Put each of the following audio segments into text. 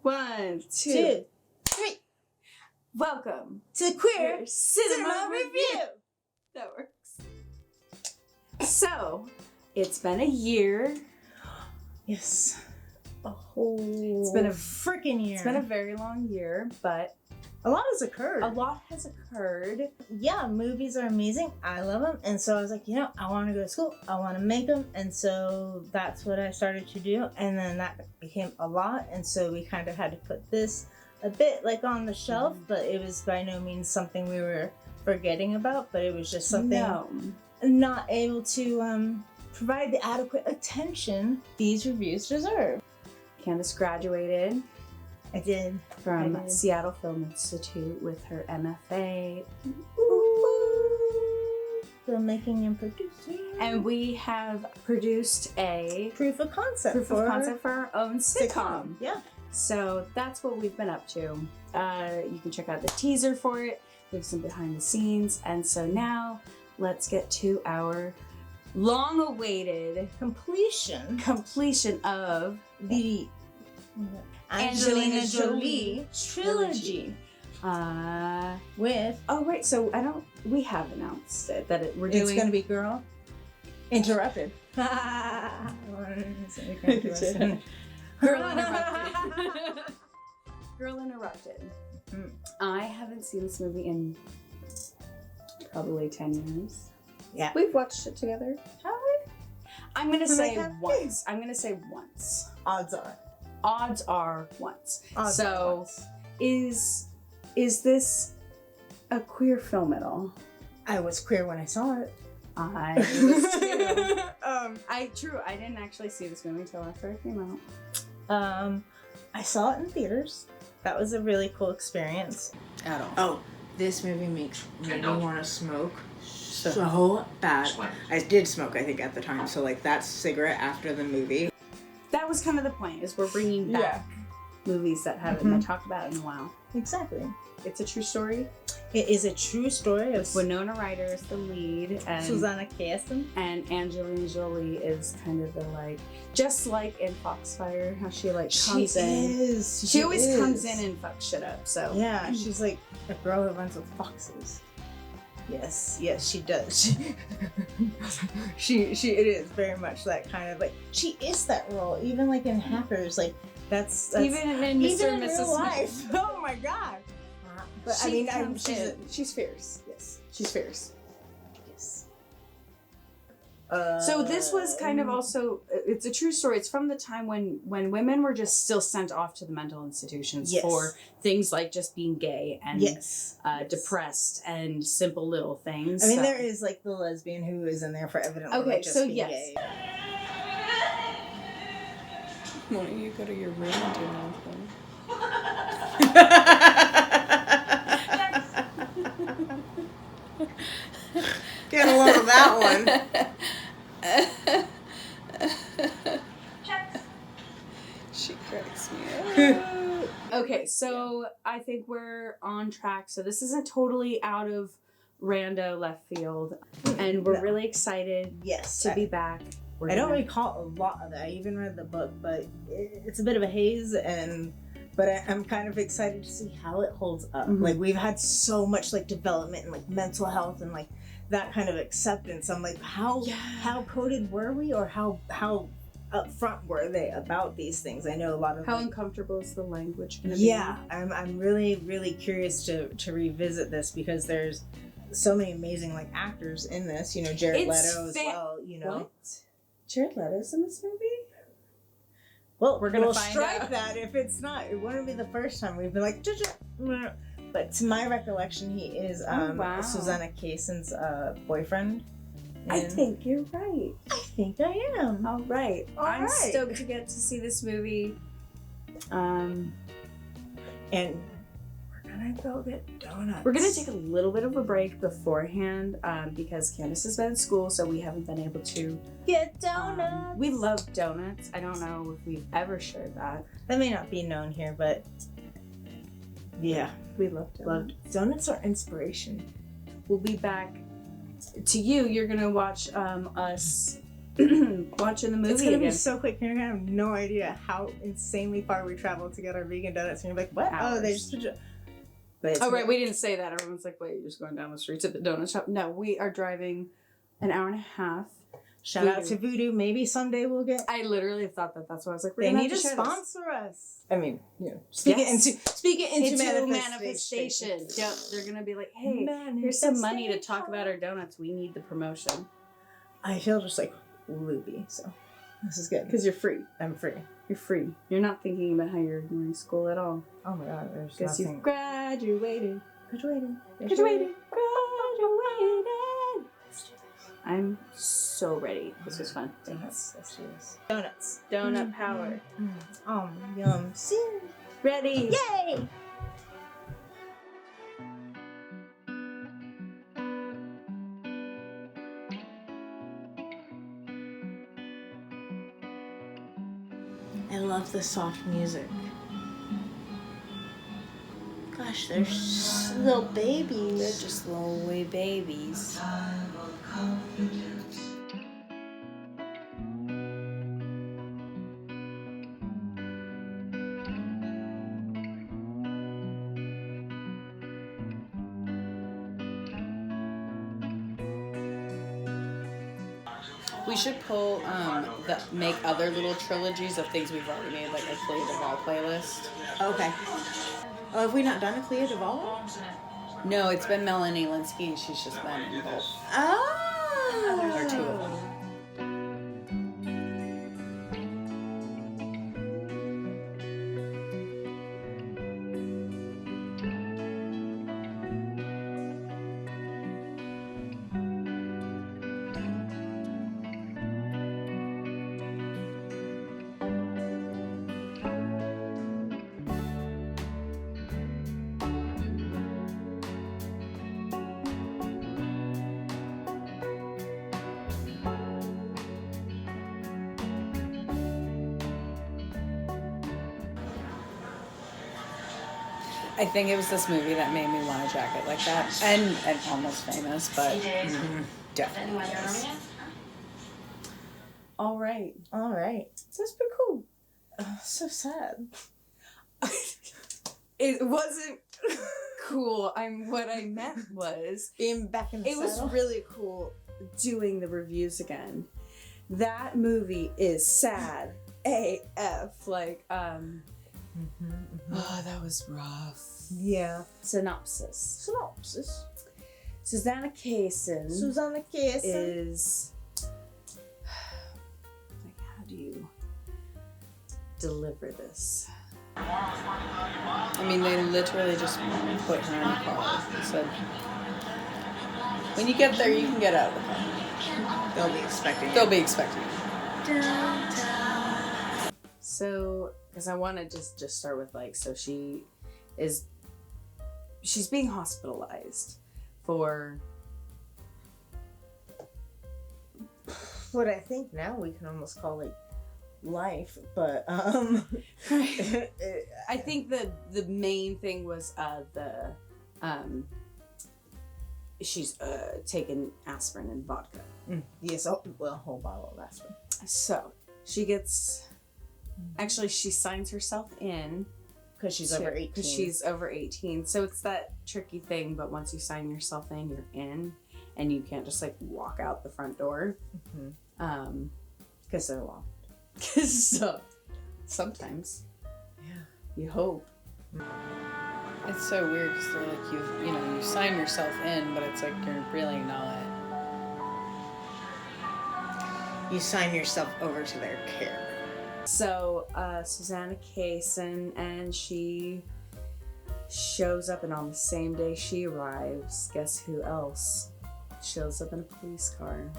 1, 2, 2, 3. Welcome To Queer Cinema Review. That works. So, it's been a year. Yes. It's been a freaking year. It's been a very long year, but a lot has occurred. a lot has occurred. Yeah, movies are amazing. I love them. And so I was like, I want to go to school. I want to make them. And so that's what I started to do. And then that became a lot. And so we kind of had to put this a bit like on the shelf, but it was by no means something we were forgetting about, but it was just something not able to provide the adequate attention these reviews deserve. Candace graduated. I did. From Seattle Film Institute with her MFA. Filmmaking and producing. And we have produced a proof of concept for our own sitcom. Yeah. So that's what we've been up to. You can check out the teaser for it. We have some behind the scenes. And so now let's get to our long-awaited completion of the Angelina Jolie Trilogy. With we have announced it that we're it's doing. It's gonna be Girl Interrupted. Girl Interrupted. Girl Interrupted. I haven't seen this movie in probably 10 years. Yeah. We've watched it together. Have we? I'm gonna say once. I'm gonna say once. Odds are once. Odds are once. Is this a queer film at all? I was queer when I saw it. I was too. I didn't actually see this movie until after it came out. I saw it in theaters. That was a really cool experience. At all. Oh, this movie makes me want to smoke so bad. I did smoke, I think, at the time. So, like, that's cigarette after the movie. That was kind of the point, is we're bringing back movies that haven't been talked about in a while. Exactly. It's a true story. It is a true story. Winona Ryder is the lead, and Susanna Kasten, and Angelina Jolie is kind of the just like in Foxfire, how she comes in. She always comes in and fucks shit up. So yeah, she's like a girl who runs with foxes. Yes, she does. She it is very much that kind of she is that role. Even in Hackers, that's even in Mr. and Mrs. Real life. Oh my god. But she's fierce. Yes, she's fierce. Yes. So this was kind of also, it's a true story. It's from the time when women were just still sent off to the mental institutions for things like just being gay and depressed and simple little things. I mean, there is the lesbian who is in there for evidently just being gay. Why don't you go to your room and do nothing? Get a load of that one. She cracks me up. Okay, so I think we're on track. So this isn't totally out of rando left field, and we're really excited to be back. I don't recall a lot of that. I even read the book, but it's a bit of a haze, but I'm kind of excited to see how it holds up. We've had so much development and mental health and that kind of acceptance. I'm how coded were we, or how upfront were they about these things? I know a lot of how uncomfortable is the language going to be? Yeah, I'm really, really curious to revisit this, because there's so many amazing actors in this. Jared Leto as well. What? Jared Leto's in this movie? Well, we'll strike that if it's not. It wouldn't be the first time we've been but to my recollection, he is Susanna Kasten's boyfriend. I think you're right. I think I am. All right. I'm stoked to get to see this movie. And we're gonna go get donuts. We're gonna take a little bit of a break beforehand because Candace has been in school, so we haven't been able to get donuts. We love donuts. I don't know if we've ever shared that. That may not be known here, but yeah, we love donuts. Donuts are inspiration. We'll be back to you. You're gonna watch us watching the movie It's gonna again. be so quick. You're gonna have no idea how insanely far we traveled to get our vegan donuts, and you're like, "What? Hours. Oh, they just." But Oh right, we didn't say that. Everyone's like, "Wait, you're just going down the street to the donut shop?" No, we are driving an hour and a half. Shout out to Voodoo. Maybe someday we'll get. I literally thought that. That's why I was like, They need to share sponsor us. I mean, speak it into manifestation. They're gonna be like, "Hey, here's some money to talk about our donuts. We need the promotion." I feel just like loopy, so this is good. Because you're free. I'm free. You're free. You're not thinking about how you're ignoring school at all. Oh my god, there's Because nothing. you've graduated. Graduated. I'm so ready. This was fun. Donuts. Let's do this. Donuts. Donut power. Yum. See. Ready. Yay! I love the soft music. Gosh, they're just little babies. They're just little wee babies. We should pull make other little trilogies of things we've already made, like a Clea Duvall playlist. Okay. Oh, have we not done a Clea Duvall? No, it's been Melanie Linsky, and she's just been in both. Oh. Or two of them. I think it was this movie that made me want a jacket like that, and Almost Famous, but definitely. All right. That's pretty cool. So sad. It wasn't cool. What I meant was Being back in the it was really cool doing the reviews again. That movie is sad AF. Like, oh, that was rough. Yeah. Synopsis. Susanna Kaysen is like, how do you deliver this? I mean, they literally just put her in a car and said, when you get there, you can get out of the car. They'll be expecting it. So, because I want to just start with, like, so she's being hospitalized for what I think now we can almost call like life, but I think the main thing was she's taken aspirin and vodka. Yes, a whole bottle of aspirin. So she gets actually she signs herself in Because she's over 18. Because she's over 18. So it's that tricky thing, but once you sign yourself in, you're in, and you can't just like walk out the front door. Because they're locked. So sometimes, you hope. It's so weird because they're like you sign yourself in, but it's like you're really not. You sign yourself over to their care. So Susanna Kaysen, and she shows up, and on the same day she arrives, guess who else shows up in a police car?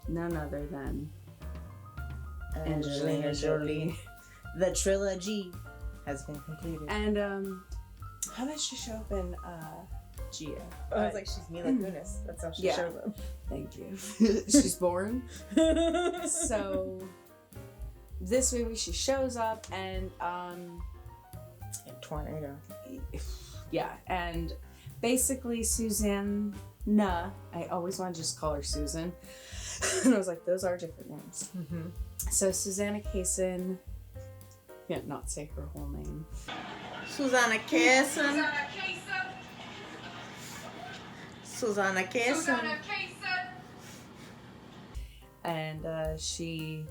None other than Angelina Jolie. The trilogy has been completed. And how did she show up in Gia? I was like, she's Mila Kunis. That's how she shows up. Thank you. She's born. So this movie, she shows up and tornado. Yeah, and basically Susanna, I always want to just call her Susan. And I was like, those are different names. Mm-hmm. So Susanna Kaysen, can't not say her whole name. Susanna Kaysen. Susanna Kaysen. And she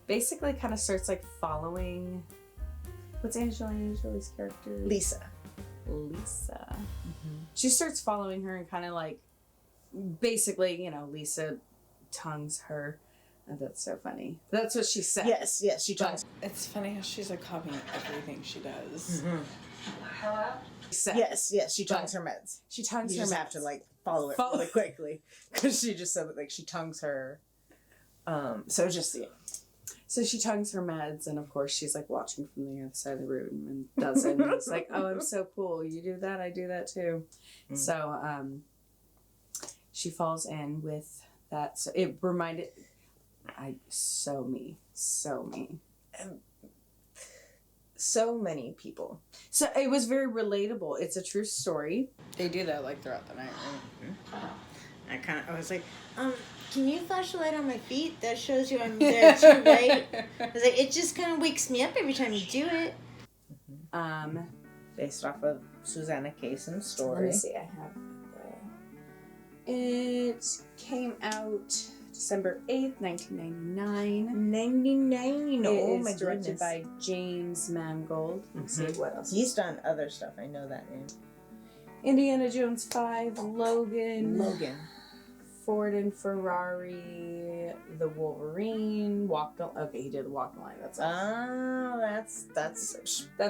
basically kind of starts like following, what's Angelina Jolie's character? Lisa. Mm-hmm. She starts following her and kind of like, basically, Lisa tongues her. And that's so funny. That's what she said. Yes, she tongues. It's funny how she's like copying everything she does. Mm-hmm. Yes, she tongues her meds. She tongues you her just meds. have to like follow it really quickly because she just said that like she tongues her. So she tongues her meds, and of course she's like watching from the other side of the room and does it. And it's like, oh, I'm so cool. You do that, I do that too. Mm. So she falls in with that. So it reminded. So me. So many people. So it was very relatable. It's a true story. They do that like throughout the night, right? I was like, can you flash the light on my feet? That shows you I'm there too, right? I was like, it just kind of wakes me up every time you do it. Based off of Susanna Kaysen's story. Let me see, I have it came out December 8th, 1999. 99. Oh my goodness. Directed goodness. by James Mangold. Let's see what else. He's done other stuff. I know that name. Indiana Jones 5, Logan. Ford and Ferrari, The Wolverine, Okay, he did Walk the Line. That's all. Oh, that's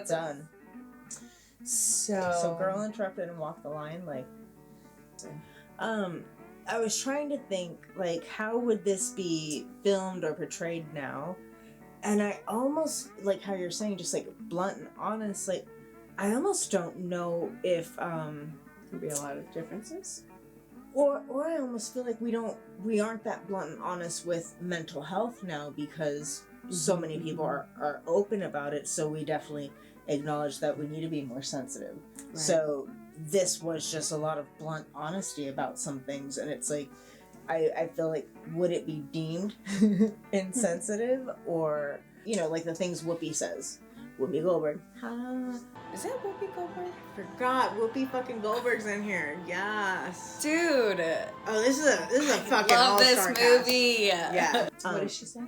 done. So Girl Interrupted and Walk the Line, like. I was trying to think, like, how would this be filmed or portrayed now? And I almost, like how you're saying, just, like, blunt and honest, like, I almost don't know if, Could be a lot of differences. Or I almost feel like we aren't that blunt and honest with mental health now because so many people are open about it, so we definitely acknowledge that we need to be more sensitive. Right. So this was just a lot of blunt honesty about some things, and it's like I feel like, would it be deemed insensitive, or like the things Whoopi says? Whoopi Goldberg. Is that Whoopi Goldberg? Forgot Whoopi fucking Goldberg's in here. Yes, dude. Oh, this is a fucking love this all-star movie. Cast. Yeah. What did she say?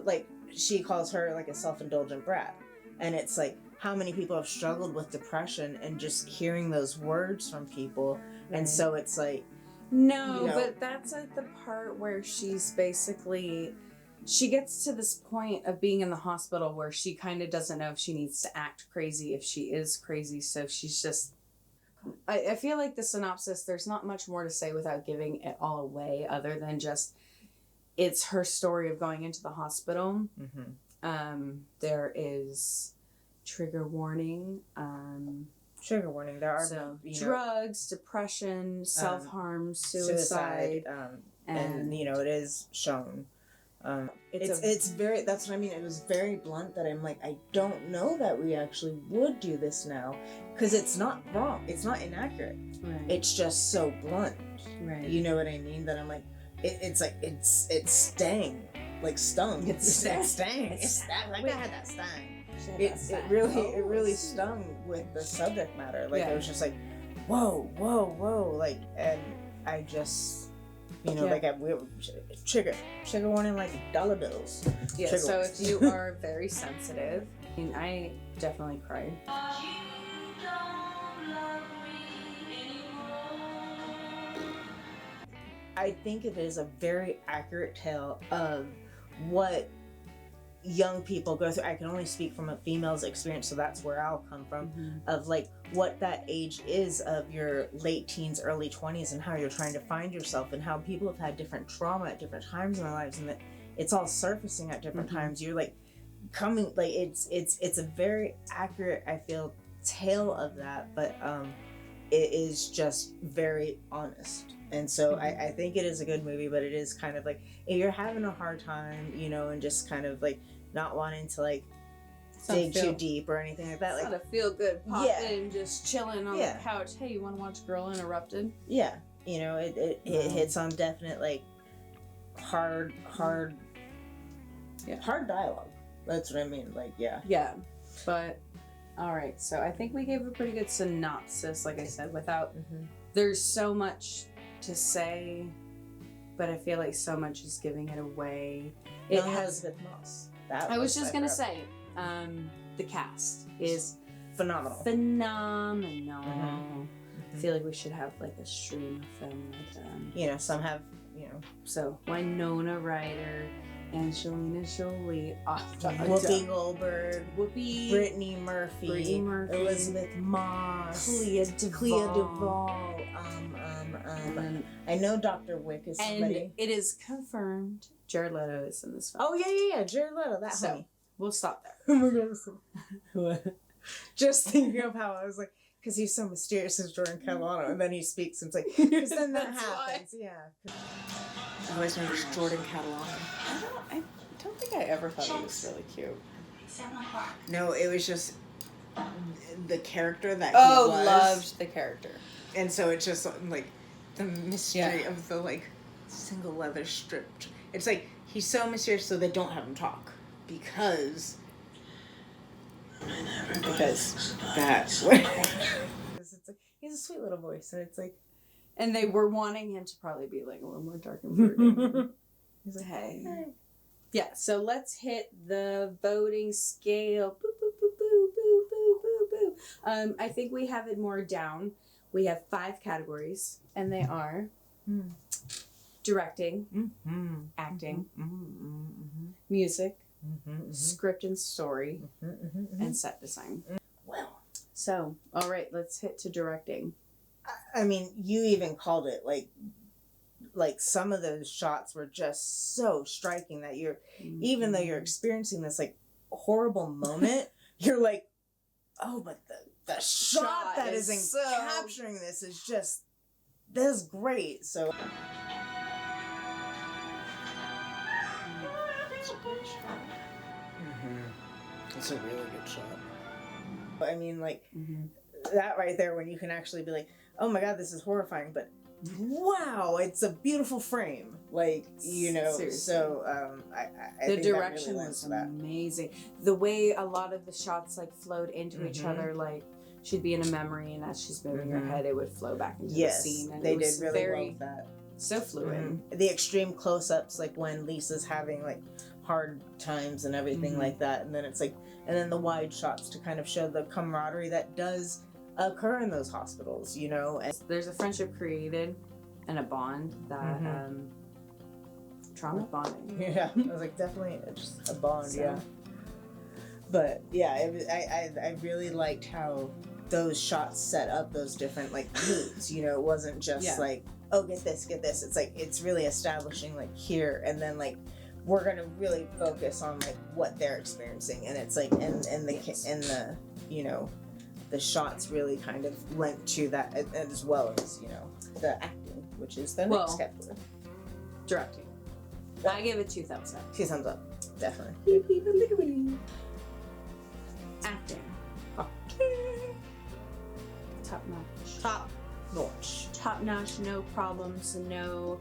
Like she calls her like a self-indulgent brat, and it's like, how many people have struggled with depression and just hearing those words from people, and so it's like, no, but that's at the part where she's basically. She gets to this point of being in the hospital where she kind of doesn't know if she needs to act crazy, if she is crazy. So she's just... I feel like the synopsis, there's not much more to say without giving it all away other than just... It's her story of going into the hospital. Mm-hmm. There is trigger warning. Trigger warning. There are drugs, depression, self-harm, suicide. And it is shown. It's very, that's what I mean. It was very blunt that I'm like, I don't know that we actually would do this now, because it's not wrong, it's not inaccurate, right. It's just so blunt, right? You know what I mean? That I'm like, it's like it's stung, like stung. It's stang. It's like I had that stung. It really stung with the subject matter. Like it was just like, whoa, like, and I just. Like trigger warning, like dollar bills. Yeah, so if you are very sensitive, I definitely cried. I think it is a very accurate tale of what young people go through. I can only speak from a female's experience, so that's where I'll come from, of like what that age is of your late teens, early 20s, and how you're trying to find yourself, and how people have had different trauma at different times in their lives, and that it's all surfacing at different times. You're like coming, like it's a very accurate, I feel, tale of that, but it is just very honest. And so I think it is a good movie, but it is kind of like, if you're having a hard time, and just kind of like not wanting to like dig too deep or anything like that. Like, not a feel good pop in, just chilling on the couch. Hey, you want to watch Girl Interrupted? Yeah. It hits on definite like hard dialogue. That's what I mean. Like, yeah. Yeah, but all right. So I think we gave a pretty good synopsis. Like I said, without there's so much to say, but I feel like so much is giving it away. It has. Elizabeth Moss. I was just gonna say, the cast is phenomenal. I feel like we should have like a stream of them like them. You know, some have, So Winona Ryder, Angelina Jolie, Whoopi Goldberg, Brittany Murphy, Elizabeth Moss, Clea Duvall. I know Dr. Wick is somebody. And it is confirmed Jared Leto is in this film. Oh yeah, Jared Leto, that honey. We'll stop there. Oh my god. Just thinking of how I was like, because he's so mysterious as Jordan Catalano, and then he speaks, and it's like, because then that happens, yeah. I always remember Jordan Catalano. I don't think I ever thought he was really cute. No, it was just the character that he was. Loved the character. And so it's just like the mystery of the like single leather strip. It's like he's so mysterious, so they don't have him talk because that's what. It's like, he's a sweet little voice, and it's like, and they were wanting him to probably be like a little more dark and brooding. he's like, Hey. Yeah, so let's hit the voting scale. Boop, boop, boop, boop, boop, boop, boop, boop. I think we have it more down. We have 5 categories, and they are directing, acting, music, script and story, and set design. Well, so, all right, let's hit to directing. I mean, you even called it like some of those shots were just so striking that you're, even though you're experiencing this like horrible moment, you're like, oh, but the shot that is capturing this is just, that's great. So. It's a really good shot. I mean, like, that right there, when you can actually be like, oh my god, this is horrifying, but wow, it's a beautiful frame. Like, seriously. So I the think direction really was amazing. The way a lot of the shots like flowed into each other, like she'd be in a memory, and as she's moving her head, it would flow back into the scene. And they did really well with that. So fluid. The extreme close-ups, like when Lisa's having like hard times and everything like that, and then it's like, and then the wide shots to kind of show the camaraderie that does occur in those hospitals, And there's a friendship created and a bond that trauma bonding. Yeah, I was like, definitely just a bond. So. Yeah, but yeah, I really liked how those shots set up those different like moods. It wasn't just like, oh, get this. It's like, it's really establishing like here, and then like we're gonna really focus on like what they're experiencing, and it's like and the the shots really kind of lent to that, as well as the acting, which is the next category. Directing. I give it 2 thumbs up. 2 thumbs up, definitely. Acting. Top notch. Top notch. No problems. No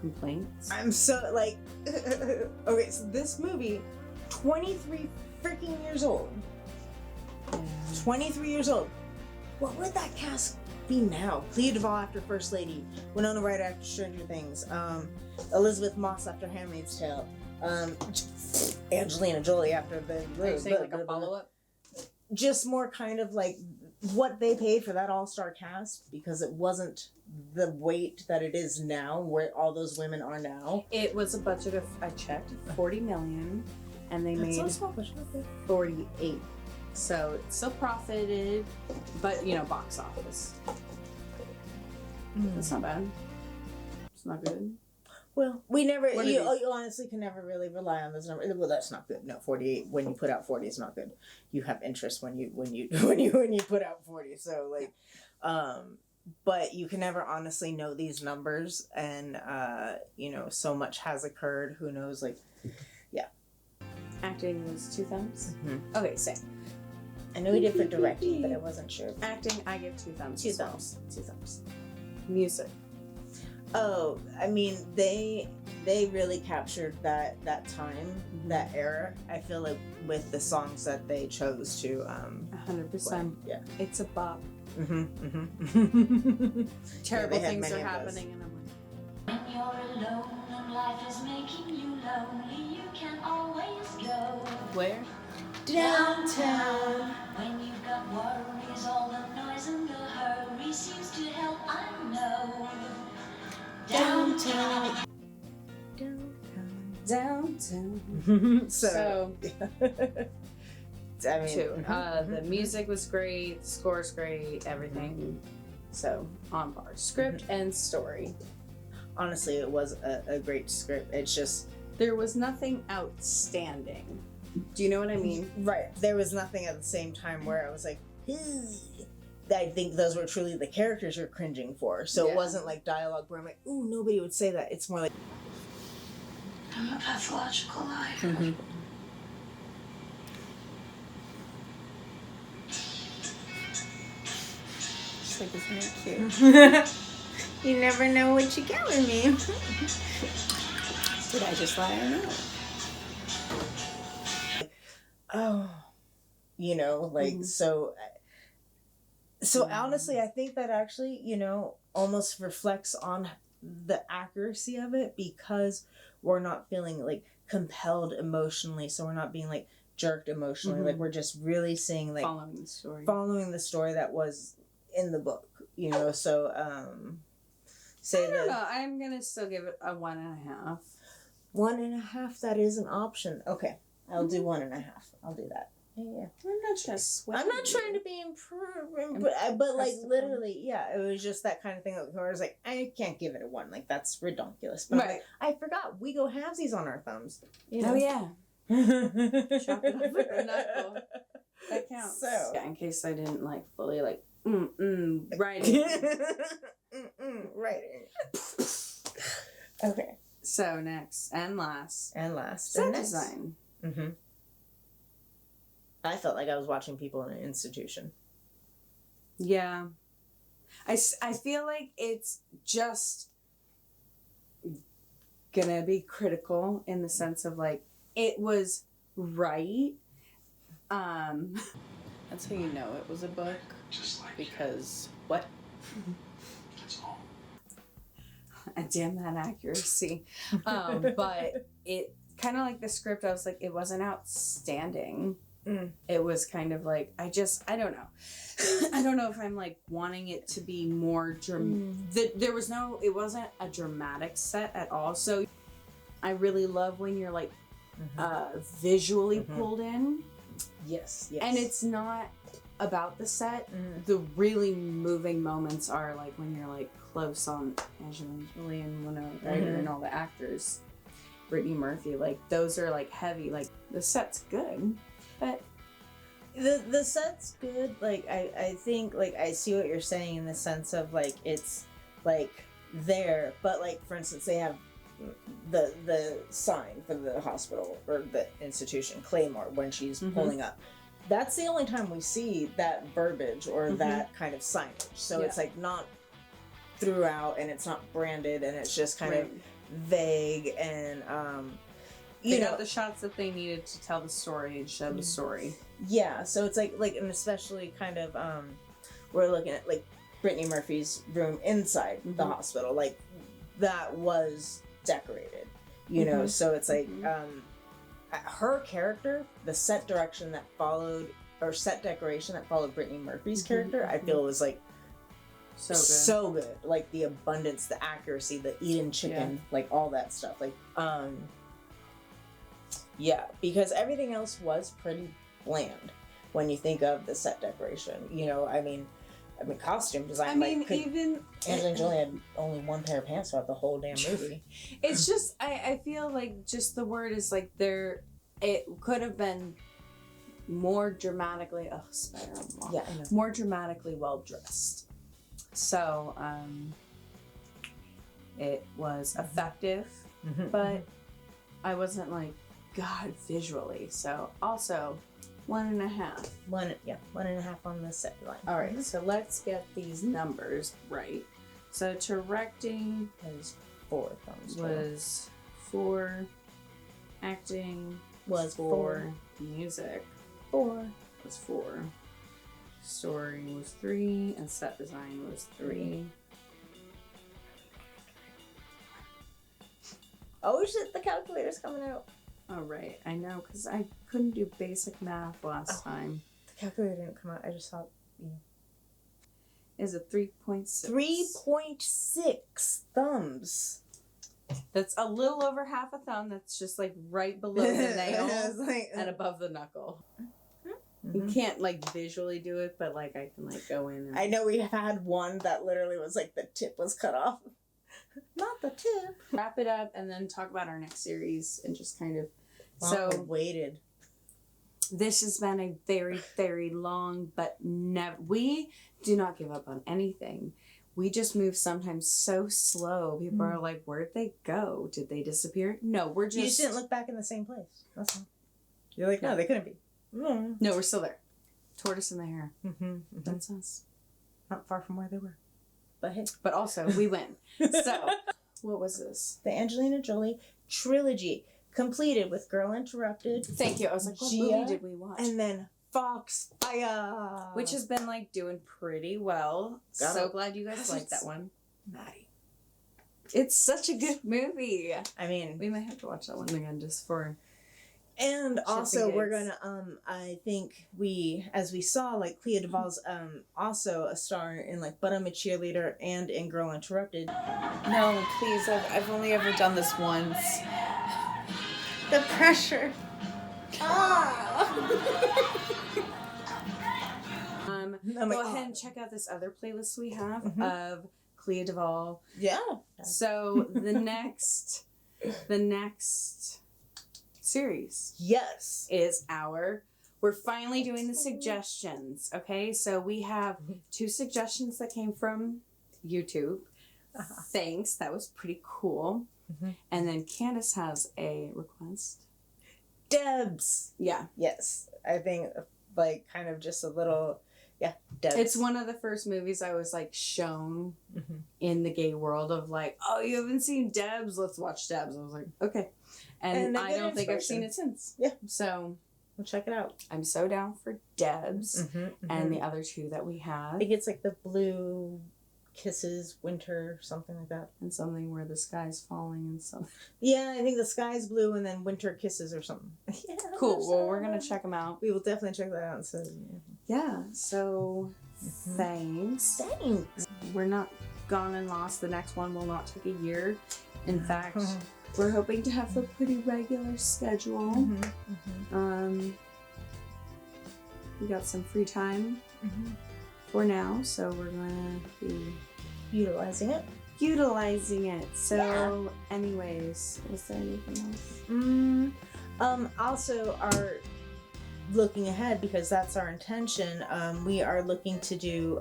complaints. I'm so like, okay, so this movie, 23 freaking years old. 23 years old. What would that cast be now? Clea Duvall after First Lady, Winona Ryder after Stranger Things, Elizabeth Moss after Handmaid's Tale, Angelina Jolie after the. Are you saying like a follow-up? Just more kind of like what they paid for that all-star cast, because it wasn't the weight that it is now, where all those women are now. It was a budget of, I checked, $40 million, and they made 48. So it still profited, but box office. That's not bad. It's not good. Well, we never. You honestly can never really rely on those numbers. Well, that's not good. No, 48. When you put out 40, is not good. You have interest when you put out 40. So like, but you can never honestly know these numbers, and so much has occurred. Who knows? Like, yeah. Acting was 2 thumbs. Okay, same. I know we did for directing, but I wasn't sure. Acting, I give 2 thumbs. 2 thumbs. 2 thumbs. Music. Oh, I mean, they really captured that time, that era. I feel like with the songs that they chose to 100%. yeah. It's a bop. Mm-hmm. Terrible they had things many are of those. happening, and I'm like, When you're alone and life is making you lonely, you can always go where? Downtown. when you've got worries. All the noise and the hurry seems to help, I know. Downtown. Downtown. So, I mean, Too. The music was great, the score's great, everything. So, on par. Script and story. honestly, it was a great script. It's just There was nothing outstanding. Do you know what I mean? right. There was nothing at the same time where I was like, I think those were truly the characters you're cringing for. So Yeah. it wasn't like dialogue where I'm like, ooh, nobody would say that. It's more like, I'm a pathological liar. Mm-hmm. She's like, isn't it cute? You never know what you get with me. Did I just lie or not? oh, you know, like so honestly, I think that actually, you know, almost reflects on the accuracy of it, because we're not feeling like compelled emotionally, so we're not being like jerked emotionally. Like we're just really seeing like following the story that was in the book, you know. So say I don't that know. I'm gonna still give it a 1.5. 1.5, that is an option. Okay, I'll do 1.5. I'll do that. Yeah. I'm not trying to sweat. I'm not trying to be improving, but like literally, yeah, it was just that kind of thing where I was like, I can't give it a 1. Like that's ridiculous. But I'm like, I forgot we go halvesies on our thumbs. You know? Oh yeah. Chop it off with a knuckle. That counts. So yeah, in case I didn't like fully like writing. Right. Okay. So next and last. Set Design. Mm-hmm. I felt like I was watching people in an institution. Yeah. I feel like it's just gonna be critical in the sense of like it was right. That's how you know it was a book. Because what? Damn that accuracy. But it kind of like the script, I was like, it wasn't outstanding. It was kind of like, I don't know. I don't know if I'm like wanting it to be more it wasn't a dramatic set at all. So I really love when you're like visually pulled in. Yes. And it's not about the set. The really moving moments are like when you're like close on Angelina Jolie and Winona Ryder and all the actors. Brittany Murphy, like those are like heavy. Like the set's good, but the set's good. Like I think like I see what you're saying in the sense of like it's like there, but like for instance they have the sign for the hospital or the institution, Claymore, when she's pulling up. That's the only time we see that verbiage or that kind of signage. So it's like not throughout, and it's not branded, and it's just kind of vague, and you they know got the shots that they needed to tell the story and show the story. Yeah, so it's like and especially kind of we're looking at like Brittany Murphy's room inside the hospital, like that was decorated, you know. So it's like her character, the set decoration that followed Brittany Murphy's character, I feel was like so good. Like the abundance, the accuracy, the Eden chicken, like all that stuff. Like yeah, because everything else was pretty bland when you think of the set decoration. You know, I mean costume design. Even Angelina Jolie had only one pair of pants throughout the whole damn movie. It's just I feel like just the word is like it could have been more dramatically more dramatically well dressed. So it was effective, but I wasn't like God visually. So also 1.5. 1.5 on the set line. All right, so let's get these numbers right. So directing was 4 thumbs. was 4, acting Was 4, music 4. was 4, story was 3, and set design was 3. Oh shit, the calculator's coming out. Oh, right. I know, because I couldn't do basic math last time. The calculator didn't come out. I just thought, Is it 3.6? 3.6 thumbs. That's a little over half a thumb. That's just like right below the nail It's like, and above the knuckle. Mhm. You can't like visually do it, but like I can like go in and... I know we had one that literally was like the tip was cut off. Not the tip. Wrap it up and then talk about our next series and just kind of... Wow, So I waited. this has been a very, very long, but we do not give up on anything. We just move sometimes so slow. People are like, where'd they go? Did they disappear? No, we're just... You just didn't look back in the same place. That's all. You're like, no, they couldn't be. No, we're still there. Tortoise in the hair. That's us. Not far from where they were. But hey. But also, we win. So, what was this? The Angelina Jolie Trilogy. Completed with Girl Interrupted. Thank you. I was like, what Gia, movie did we watch? And then Foxfire. Which has been like doing pretty well. Got So it. glad you guys Because liked it's- that one. Maddie. It's such a good movie. I mean, We might have to watch that one again just for... and also and we're gigs. gonna I think as we saw, like Clea Duvall's also a star in like But I'm a Cheerleader and in Girl Interrupted. No, please. I've only ever done this once. The pressure. I'm Go like, ahead and check out this other playlist we have of Clea Duvall. yeah. So the next series Yes. is we're finally doing the suggestions. Okay, so we have 2 suggestions that came from YouTube. Thanks, that was pretty cool. And then Candace has a request. Debs. Yeah, Yes. I think like kind of just a little Debs. it's one of the first movies I was like shown in the gay world of like, oh, you haven't seen Debs? Let's watch Debs. I was like, okay. And a I good don't think I've seen inspiration. it since. Yeah. So We'll check it out. I'm so down for Debs and the other 2 that we I have. think it's like the Blue Kisses Winter, something like that. And something where the sky's falling and something. Yeah, I think the sky's blue and then Winter Kisses or something. Yeah, Cool. Well, we're going to check them out. We will definitely check that out. So Yeah. So thanks. thanks. We're not gone and lost. The next one will not take a year. In fact, we're hoping to have a pretty regular schedule. We got some free time for now, so we're going to be Utilizing it. utilizing it. So, anyways, was there anything else? Also, our looking ahead, because that's our intention. We are looking to do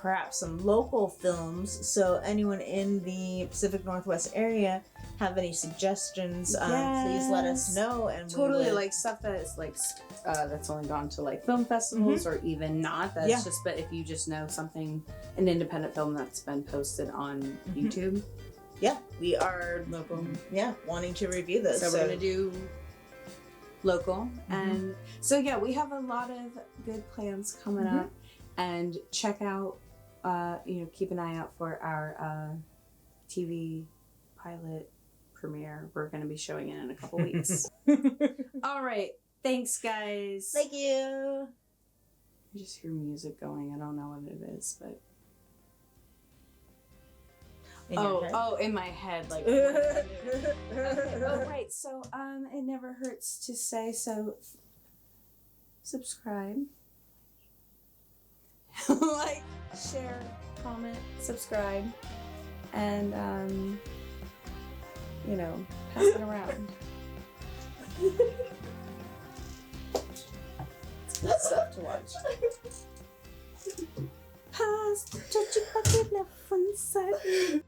perhaps some local films. So anyone in the Pacific Northwest area have any suggestions? Please let us know. And Totally, we would, like stuff that is like that's only gone to like film festivals or even not. That's just, but if you just know something, an independent film that's been posted on YouTube. Yeah, we are Local. Yeah, wanting to review this. So we're gonna do local, and so yeah, we have a lot of good plans coming up, and check out, keep an eye out for our TV pilot premiere. We're gonna be showing it in a couple weeks. All right, thanks, guys. Thank you. I just hear music going. I don't know what it is, but in my head, like. Okay, oh right, so it never hurts to say, so subscribe, like, share, comment, subscribe, and pass it around. It's good stuff to watch. Pass the touchy bucket left one side.